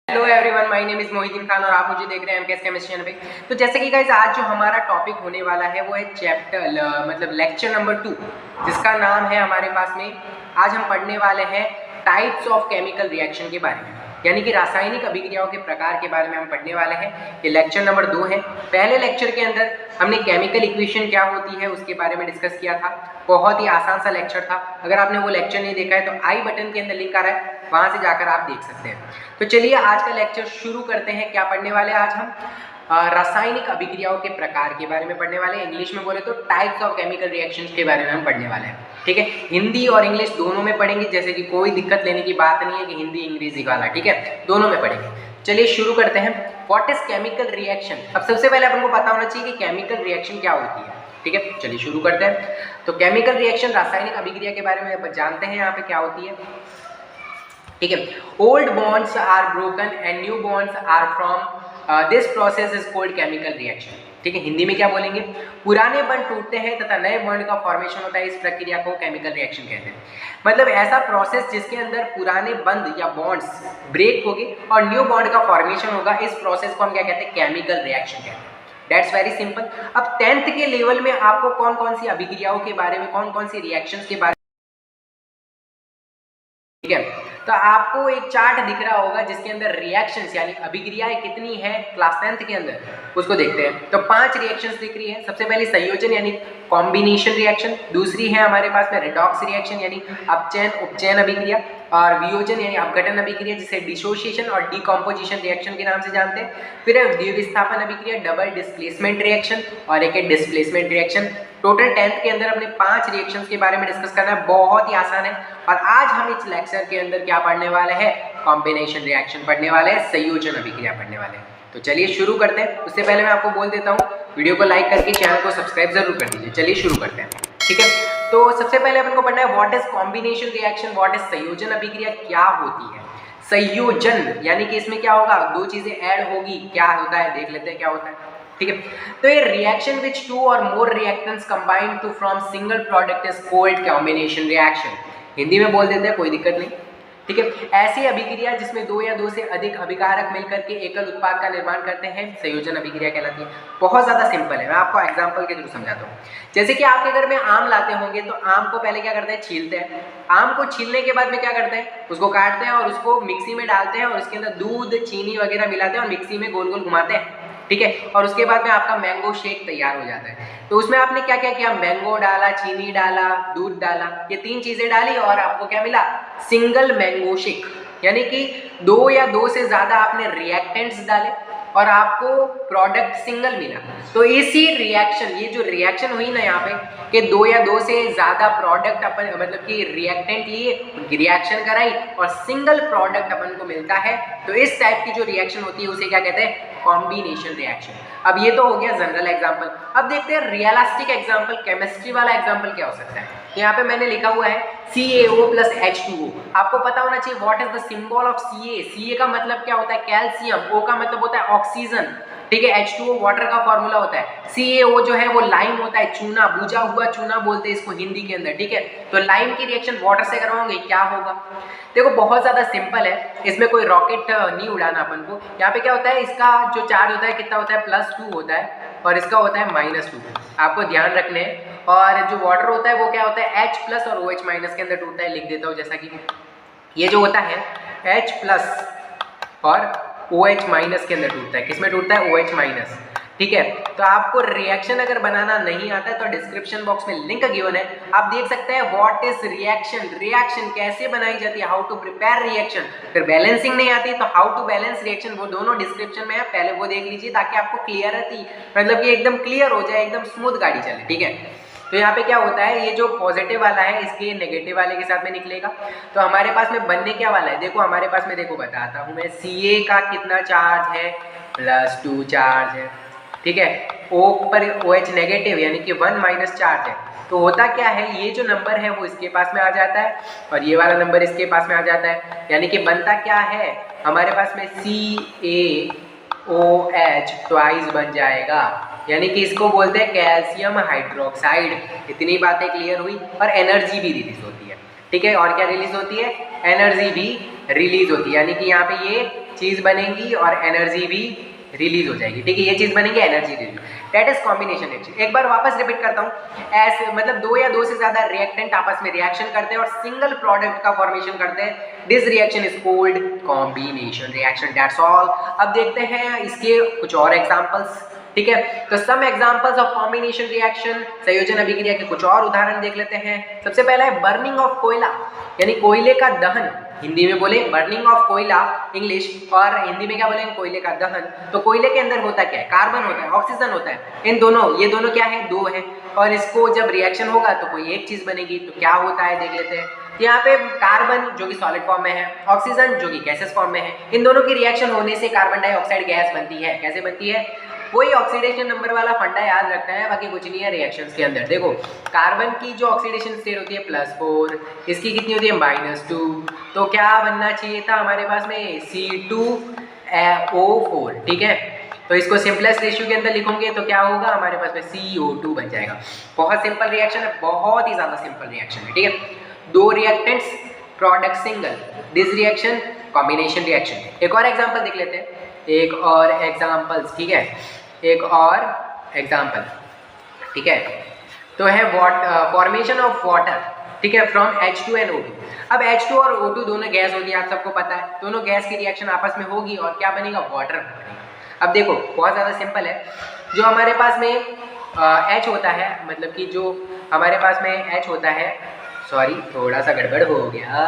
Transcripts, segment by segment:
Hello everyone, my name is Mohideen Khan और आप मुझे देख रहे हैं एमकेएस केमिस्ट्री चैनल पे। तो जैसे कि गाइस आज जो हमारा टॉपिक होने वाला है वो है चैप्टर लेक्चर नंबर 2, जिसका नाम है हमारे पास में आज हम पढ़ने वाले हैं टाइप्स ऑफ केमिकल रिएक्शन के बारे में, यानी कि रासायनिक अभिक्रियाओं के प्रकार के बारे में हम पढ़ने वाले हैं। ये लेक्चर नंबर 2 है। पहले लेक्चर के अंदर हमने केमिकल इक्वेशन क्या होती है उसके बारे में डिस्कस किया था। बहुत ही आसान सा लेक्चर था। अगर आपने वो लेक्चर नहीं देखा है तो आई बटन के अंदर लिंक आ रहा है, वहां से जाकर आप देख सकते हैं। तो चलिए आज का लेक्चर शुरू करते हैं। क्या पढ़ने वाले हैं आज हम? रासायनिक अभिक्रियाओं के प्रकार के बारे में पढ़ने वाले हैं। इंग्लिश में बोले तो टाइप्स ऑफ केमिकल रिएक्शंस के बारे में हम पढ़ने वाले हैं। ठीक है, हिंदी और इंग्लिश दोनों में पढ़ेंगे, जैसे कि कोई दिक्कत लेने की बात नहीं है कि हिंदी अंग्रेजी वाला, ठीक है, दोनों में पढ़ेंगे। चलिए शुरू करते हैं। What is chemical reaction? अब सबसे पहले अपन को पता होना चाहिए कि केमिकल रिएक्शन क्या होती है। ठीक है, चलिए शुरू करते हैं। तो केमिकल रिएक्शन रासायनिक अभिक्रिया के बारे में जानते हैं यहाँ पे क्या होती है। ठीक है, old bonds are broken and new bonds are from this process is called chemical reaction. ठीक है, हिंदी में क्या बोलेंगे? पुराने बंध टूटते हैं तथा नए बॉन्ड का फॉर्मेशन होता है, इस प्रक्रिया को केमिकल रिएक्शन कहते हैं। मतलब ऐसा प्रोसेस जिसके अंदर पुराने बंध या बॉन्ड्स ब्रेक होंगे और न्यू बॉन्ड का फॉर्मेशन होगा, इस प्रोसेस को हम क्या कहते हैं? केमिकल रिएक्शन कहते हैं। That's very simple. अब 10th के लेवल में आपको कौन कौन सी अभिक्रियाओं के बारे में, कौन कौन सी रिएक्शंस के बारे में, ठीक है, तो आपको एक चार्ट दिख रहा होगा जिसके अंदर रिएक्शंस यानी अभिक्रियाएं कितनी है क्लास 10th के अंदर, उसको देखते हैं। तो 5 रिएक्शंस दिख रही है। सबसे पहले संयोजन यानी कॉम्बिनेशन रिएक्शन, दूसरी है हमारे पास में रिडॉक्स रिएक्शन यानी अपचयन उपचयन अभिक्रिया, और वियोजन यानी अपघटन अभिक्रिया जिसे डिसोसिएशन और डिकम्पोजिशन रिएक्शन के नाम से जानते हैं। फिर है द्विविस्थापन अभिक्रिया, डबल डिस्प्लेसमेंट रिएक्शन, और एक है डिस्प्लेसमेंट रिएक्शन। टोटल 10th के अंदर अपने 5 रिएक्शंस के बारे में डिस्कस करना है, बहुत ही आसान है। और आज हम इस लेक्चर के अंदर क्या पढ़ने वाले हैं? कॉम्बिनेशन रिएक्शन पढ़ने वाले हैं, संयोजन अभिक्रिया पढ़ने वाले हैं। तो चलिए शुरू करते हैं। उससे पहले मैं आपको बोल देता हूँ, वीडियो को लाइक करके चैनल को सब्सक्राइब जरूर कर दीजिए। चलिए शुरू करते हैं। ठीक है, तो सबसे पहले अपन को पढ़ना है what is combination reaction, what is संयोजन अभिक्रिया, क्या होती है संयोजन, यानी कि इसमें क्या होगा? 2 चीजें ऐड होगी। क्या होता है देख लेते हैं क्या होता है। ठीक है, तो ये reaction which 2 or more reactants combine to from single product is called combination reaction. Hindi में बोल देते हैं, कोई दिक्कत नहीं। ठीक है, ऐसी अभिक्रिया जिसमें 2 या 2 से अधिक अभिकारक मिलकर के एकल उत्पाद का निर्माण करते हैं, संयोजन अभिक्रिया कहलाती है। बहुत ज्यादा सिंपल है, मैं आपको एग्जांपल के थ्रू समझाता हूँ। जैसे कि आपके घर में आम लाते होंगे तो आम को पहले क्या करते हैं? छीलते हैं। आम को छीलने के बाद में क्या करते हैं? उसको काटते हैं और उसको मिक्सी में डालते हैं और उसके अंदर दूध चीनी वगैरह मिलाते हैं और मिक्सी में गोल गोल घुमाते हैं। ठीक है, और उसके बाद में आपका मैंगो शेक तैयार हो जाता है। तो उसमें आपने क्या क्या किया? मैंगो डाला, चीनी डाला, दूध डाला, ये 3 चीजें डाली और आपको क्या मिला? Single mango shake. यानी कि 2 या 2 से ज्यादा आपने रिएक्टेंट्स डाले और आपको प्रोडक्ट सिंगल मिला। तो इसी रिएक्शन, ये जो रिएक्शन हुई ना यहाँ पे कि 2 या 2 से ज्यादा प्रोडक्ट अपन मतलब कि रिएक्टेंट लिए, उनकी रिएक्शन कराई और सिंगल प्रोडक्ट अपन को मिलता है, तो इस टाइप की जो रिएक्शन होती है उसे क्या कहते हैं? Combination reaction. अब ये तो हो गया जनरल एग्जांपल। अब देखते हैं रियलिस्टिक एग्जांपल, केमिस्ट्री वाला एग्जांपल क्या हो सकता है। यहाँ पे मैंने लिखा हुआ है CaO + H2O। आपको पता होना चाहिए what is the symbol of Ca। Ca का मतलब क्या होता है? कैल्शियम। O का मतलब होता है ऑक्सीजन। ठीक है, H2O वाटर का फॉर्मूला होता है। CaO जो है वो लाइम होता है, चूना, बुझा हुआ चूना बोलते हैं इसको हिंदी के अंदर। ठीक है, तो लाइम की रिएक्शन वाटर से करवाओगे, क्या होगा? देखो बहुत ज्यादा सिंपल है, इसमें कोई रॉकेट नहीं उड़ाना अपन को। यहाँ पे क्या होता है? इसका जो चार्ज होता है कितना होता है? +2 होता है और इसका होता है -2। आपको ध्यान रखने हैं। और जो वाटर होता है वो क्या होता है? H+ और OH- के अंदर टूटता है। लिख देता हूँ, जैसा कि ये जो होता है H+ और OH- के अंदर टूटता है। किसमें टूटता है? OH-। ठीक है, तो आपको रिएक्शन अगर बनाना नहीं आता है तो डिस्क्रिप्शन बॉक्स में लिंक गिवन है, आप देख सकते हैं व्हाट इज रिएक्शन, रिएक्शन कैसे बनाई जाती है, हाउ टू प्रिपेयर रिएक्शन। फिर बैलेंसिंग नहीं आती तो हाउ टू बैलेंस रिएक्शन, वो दोनों डिस्क्रिप्शन में है, पहले वो देख लीजिए ताकि आपको क्लियरिटी, मतलब कि एकदम क्लियर हो जाए, एकदम स्मूथ गाड़ी चले। ठीक है, तो यहाँ पे क्या होता है? ये जो पॉजिटिव वाला है इसके नेगेटिव वाले के साथ में निकलेगा। तो हमारे पास में बनने क्या वाला है? देखो हमारे पास में, देखो बताता हूँ मैं, Ca का कितना चार्ज है? +2 चार्ज है। ठीक है, O पर OH नेगेटिव यानी कि 1- चार्ज है। तो होता क्या है? ये जो नंबर है वो इसके पास में आ जाता है और ये वाला नंबर इसके पास में आ जाता है, यानी कि बनता क्या है हमारे पास में? CaOH ट्वाइस बन जाएगा, यानी कि इसको बोलते हैं कैल्शियम हाइड्रोक्साइड। इतनी बातें क्लियर हुई। और एनर्जी भी रिलीज होती है। ठीक है, और क्या रिलीज होती है? एनर्जी भी रिलीज होती है, यानी कि यहाँ पे ये चीज बनेगी और एनर्जी भी रिलीज हो जाएगी, ठीक है, ये चीज बनेगी, energy release, that is combination reaction. एक बार वापस रिपीट करता हूँ, ऐसे मतलब दो या दो से ज्यादा रिएक्टेंट आपस में रिएक्शन करते हैं और सिंगल प्रोडक्ट का फॉर्मेशन करते हैं, this reaction is called combination reaction, that's all. अब देखते हैं इसके कुछ और एग्जांपल्स, ठीक है। तो some examples of combination reaction, संयोजन अभिक्रिया के कुछ और उदाहरण देख लेते हैं। सबसे पहला है बर्निंग ऑफ कोयला, यानी कोयले का दहन, हिंदी में बोले बर्निंग ऑफ कोयला इंग्लिश, और हिंदी में क्या बोलेंगे, कोयले का दहन। तो कोयले के अंदर होता क्या है, कार्बन होता है, ऑक्सीजन होता है, इन दोनों, ये दोनों क्या है, दो है, और इसको जब रिएक्शन होगा तो कोई एक चीज बनेगी, तो क्या होता है देख लेते हैं। यहाँ पे कार्बन जो कि सॉलिड फॉर्म में है, ऑक्सीजन जो कि गैसेस फॉर्म में है, इन दोनों की रिएक्शन होने से कार्बन डाइऑक्साइड गैस बनती है। कैसे बनती है, कोई ऑक्सीडेशन नंबर वाला फंडा याद रखना है, बाकी कुछ नहीं है रिएक्शंस के अंदर। देखो कार्बन की जो ऑक्सीडेशन स्टेट होती है +4, इसकी कितनी होती है -2, तो क्या बनना चाहिए था हमारे पास में C2O4, ठीक है। तो इसको सिंपलेस्ट रेशियो के अंदर लिखोगे तो क्या होगा, हमारे पास में CO2 बन जाएगा। बहुत सिंपल रिएक्शन है, बहुत ही ज्यादा सिंपल रिएक्शन है, ठीक है। दो reactants, product single, this reaction combination reaction. एक और एग्जांपल देख लेते हैं, एक और एग्जांपल्स, ठीक है, एक और एग्जांपल, ठीक है। तो है फॉर्मेशन ऑफ वाटर, ठीक है, फ्रॉम H2 and O2। अब H2 और O2 दोनों गैस होती है, आप सबको पता है, दोनों गैस की रिएक्शन आपस में होगी और क्या बनेगा, वाटर बनेगा। अब देखो बहुत ज़्यादा सिंपल है, जो हमारे पास में H होता है, मतलब कि जो हमारे पास में H होता है, सॉरी थोड़ा सा गड़बड़ हो गया,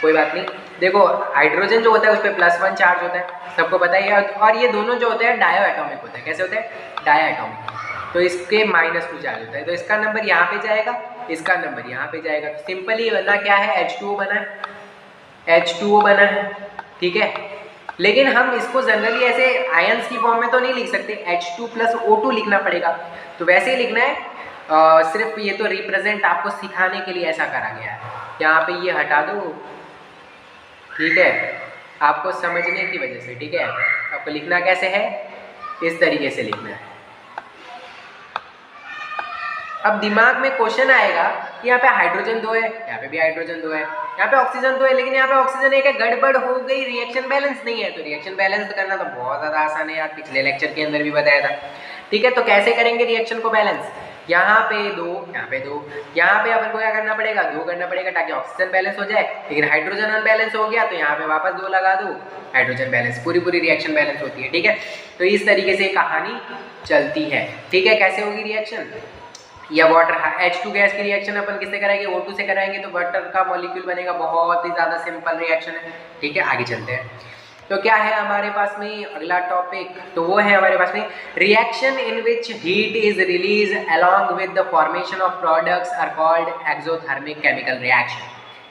कोई बात नहीं। देखो हाइड्रोजन जो होता है उस पर +1 चार्ज होता है, सबको पता ही है, और ये दोनों जो होते हैं डायो एटॉमिक होते हैं। कैसे होते हैं, डायो एटॉमिक, तो इसके -2 चार्ज होता है, तो इसका नंबर यहाँ पे जाएगा, इसका नंबर यहाँ पे जाएगा। तो सिंपली बनना क्या है, H2O बना है, H2O बना है, ठीक है। लेकिन हम इसको जनरली ऐसे आयंस की फॉर्म में तो नहीं लिख सकते, H2 + O2 लिखना पड़ेगा। तो वैसे ही लिखना है, सिर्फ ये तो रिप्रेजेंट आपको सिखाने के लिए ऐसा करा गया है। यहाँ पे ये हटा दो, ठीक है, आपको समझने की वजह से, ठीक है। आपको लिखना कैसे है, इस तरीके से लिखना है। अब दिमाग में क्वेश्चन आएगा कि यहाँ पे हाइड्रोजन 2 है, यहाँ पे भी हाइड्रोजन 2 है, यहाँ पे ऑक्सीजन 2 है, लेकिन यहाँ पे ऑक्सीजन 1 है, गड़बड़ हो गई, रिएक्शन बैलेंस नहीं है। तो रिएक्शन बैलेंस करना तो बहुत ज़्यादा आसान है यार, पिछले लेक्चर के अंदर भी बताया था, ठीक है। तो कैसे करेंगे रिएक्शन को बैलेंस, यहाँ पे 2, यहाँ पे 2, यहाँ पे अपन को क्या करना पड़ेगा, 2 करना पड़ेगा ताकि ऑक्सीजन बैलेंस हो जाए। लेकिन हाइड्रोजन अनबैलेंस हो गया तो यहाँ पे वापस 2 लगा दो, हाइड्रोजन बैलेंस, पूरी रिएक्शन बैलेंस होती है, ठीक है। तो इस तरीके से कहानी चलती है, ठीक है। कैसे होगी रिएक्शन, या वाटर H2 गैस की रिएक्शन अपन किससे कराएंगे, O2 से कराएंगे, तो वाटर का मॉलिक्यूल बनेगा। बहुत ही ज़्यादा सिंपल रिएक्शन है, ठीक है। आगे चलते हैं, तो क्या है हमारे पास में अगला टॉपिक, तो वो है हमारे पास में reaction in which heat is release along with the formation of products are called exothermic chemical reaction.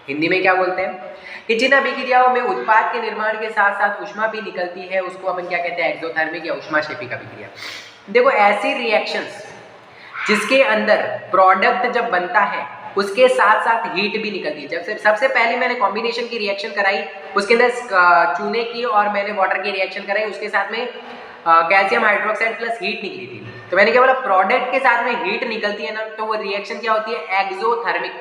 Hindi में क्या बोलते हैं कि जिन अभिक्रियाओं में उत्पाद के निर्माण के साथ साथ ऊष्मा भी निकलती है उसको अपन क्या कहते हैं, एक्सोथर्मिक या ऊष्माक्षेपिक अभिक्रिया। देखो ऐसी रिएक्शंस जिसके अंदर प्रोडक्ट जब बनता है उसके साथ साथ हीट भी निकलती है। जब सबसे पहले मैंने कॉम्बिनेशन की रिएक्शन कराई, उसके अंदर चूने की और मैंने वाटर की रिएक्शन कराई, उसके साथ में कैल्शियम हाइड्रोक्साइड प्लस हीट निकली थी। तो मैंने क्या बोला, प्रोडक्ट के साथ में हीट निकलती है ना, तो वो रिएक्शन क्या होती है, एक्सोथर्मिक।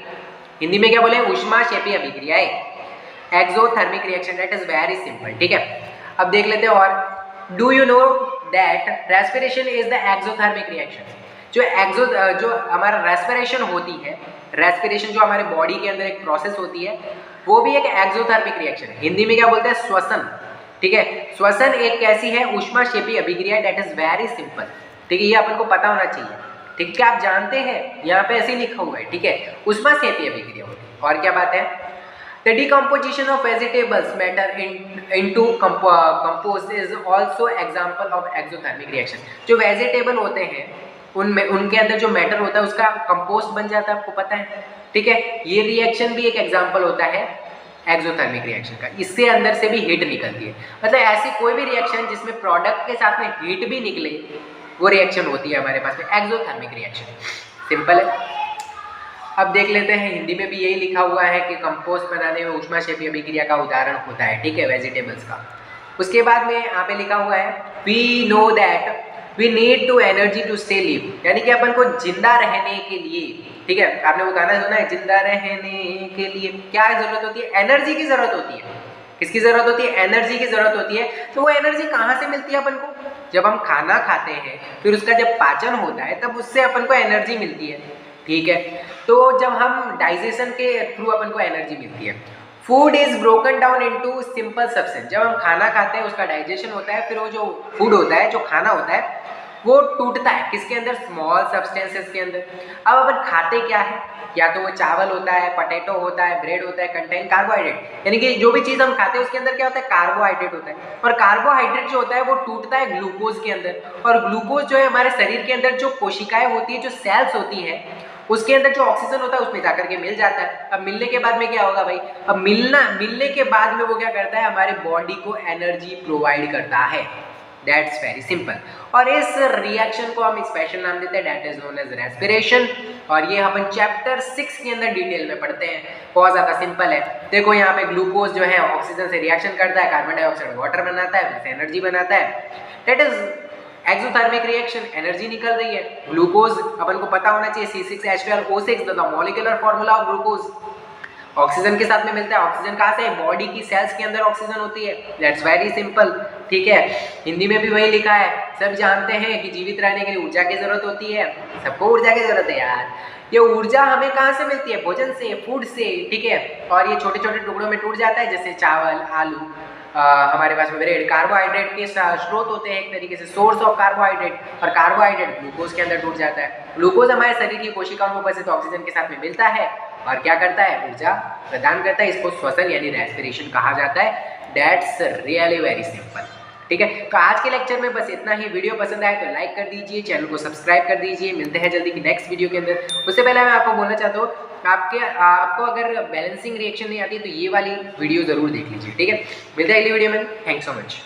हिंदी में क्या बोले, ऊष्माक्षेपी अभिक्रिया है, exothermic reaction, that is very simple, ठीक है। अब देख लेते हैं और do you know that respiration is the exothermic reaction. जो हमारा रेस्पिरेशन होती है, रेस्पिरेशन जो हमारे बॉडी के अंदर एक प्रोसेस होती है, वो भी एक एक्सोथर्मिक रिएक्शन है। हिंदी में क्या बोलते हैं, श्वसन, ठीक है। श्वसन एक कैसी है, ऊष्माक्षेपी अभिक्रिया, दैट इज वेरी सिंपल, ठीक है। ये अपन को पता होना चाहिए, ठीक है। आप जानते हैं, यहाँ पे ऐसे ही लिखा हुआ है, ठीक है, ऊष्माक्षेपी अभिक्रिया होती है। और क्या बात है, the decomposition of vegetables matter into compost is also example of exothermic reaction. जो वेजिटेबल होते हैं उनमें, उनके अंदर जो मैटर होता है उसका कंपोस्ट बन जाता है, आपको पता है, ठीक है। ये रिएक्शन भी एक एग्जांपल होता है एक्सोथर्मिक रिएक्शन का, इससे अंदर से भी हीट निकलती है। मतलब ऐसी कोई भी रिएक्शन जिसमें प्रोडक्ट के साथ में हीट भी निकले, वो रिएक्शन होती है हमारे पास में एक्सोथर्मिक रिएक्शन, सिंपल है। अब देख लेते हैं, हिंदी में भी यही लिखा हुआ है कि कंपोस्ट बनाने में ऊष्माक्षेपी अभिक्रिया का उदाहरण होता है, ठीक है, वेजिटेबल्स का। उसके बाद में यहाँ पे लिखा हुआ है, we know that we need to energy to stay live, यानी कि अपन को जिंदा रहने के लिए, ठीक है, आपने वो गाना सुना है, जिंदा रहने के लिए क्या जरूरत होती है, एनर्जी की जरूरत होती है। किसकी ज़रूरत होती है? एनर्जी की ज़रूरत होती है। तो वो एनर्जी कहाँ से मिलती है अपन को? जब हम खाना खाते हैं फिर उसका जब पाचन होता है तब उससे अपन को एनर्जी मिलती है, ठीक है। तो जब हम डाइजेशन के थ्रू अपन को एनर्जी मिलती है। Food is broken down into simple substance. जब हम खाना खाते हैं उसका डाइजेशन होता है, फिर वो जो फूड होता है, जो खाना होता है, वो टूटता है किसके अंदर? स्मॉल सब्सटेंसेस के अंदर। अब अपन खाते क्या है? या तो वो चावल होता है, पोटैटो होता है, ब्रेड होता है, कंटेन कार्बोहाइड्रेट, यानी कि जो भी चीज़ हम खाते हैं उसके अंदर क्या होता है? कार्बोहाइड्रेट होता है। और कार्बोहाइड्रेट जो होता है वो टूटता है ग्लूकोज के अंदर। और ग्लूकोज जो है हमारे शरीर के अंदर जो कोशिकाएं होती है, जो सेल्स होती है, उसके अंदर जो ऑक्सीजन होता है उसमें जाकर के मिल जाता है। अब मिलने के बाद में क्या होगा भाई? अब मिलने के बाद में वो क्या करता है? हमारे बॉडी को एनर्जी प्रोवाइड करता है। That's very simple. और इस रिएक्शन को हम स्पेशल नाम देते हैं, that is known as respiration. और ये हम चैप्टर 6 के अंदर डिटेल में पढ़ते हैं। बहुत ज़्यादा सिंपल है। देखो यहाँ पे ग्लूकोज जो है ऑक्सीजन से रिएक्शन करता है, कार्बन डाइऑक्साइड वाटर बनाता है, उससे एनर्जी बनाता है। That is exothermic reaction, energy निकल रही है। ग्लूकोज अपन को पता होना चाहिए C6H12O6 the molecular formula of glucose. Oxygen के साथ में मिलता है। ऑक्सीजन कहाँ से? बॉडी की सेल्स के अंदर ऑक्सीजन होती है। दैट्स वेरी सिंपल, ठीक है। हिंदी में भी वही लिखा है। सब जानते हैं कि जीवित रहने के लिए ऊर्जा की जरूरत होती है। सबको ऊर्जा की जरूरत है यार। ये ऊर्जा हमें कहाँ से मिलती है? भोजन से, फूड से, ठीक है। और ये छोटे छोटे टुकड़ों में टूट जाता है, जैसे चावल, आलू, हमारे पास में ब्रेड। कार्बोहाइड्रेट के स्रोत होते हैं एक तरीके से, सोर्स ऑफ कार्बोहाइड्रेट। और कार्बोहाइड्रेट ग्लूकोज के अंदर टूट जाता है। ग्लूकोज हमारे शरीर की कोशिकाओं को उपस्थित ऑक्सीजन के साथ में मिलता है और क्या करता है? ऊर्जा प्रदान करता है। इसको श्वसन यानी रेस्पिरेशन कहा जाता है। दैट्स रियली वेरी सिंपल, ठीक है। तो आज के लेक्चर में बस इतना ही। वीडियो पसंद आए तो लाइक कर दीजिए, चैनल को सब्सक्राइब कर दीजिए। मिलते हैं जल्दी की नेक्स्ट वीडियो के अंदर। उससे पहले मैं आपको बोलना चाहता हूँ, आपको अगर बैलेंसिंग रिएक्शन नहीं आती तो ये वाली वीडियो जरूर देख लीजिए, ठीक है। मिलते हैं अगली वीडियो में। Thanks so much.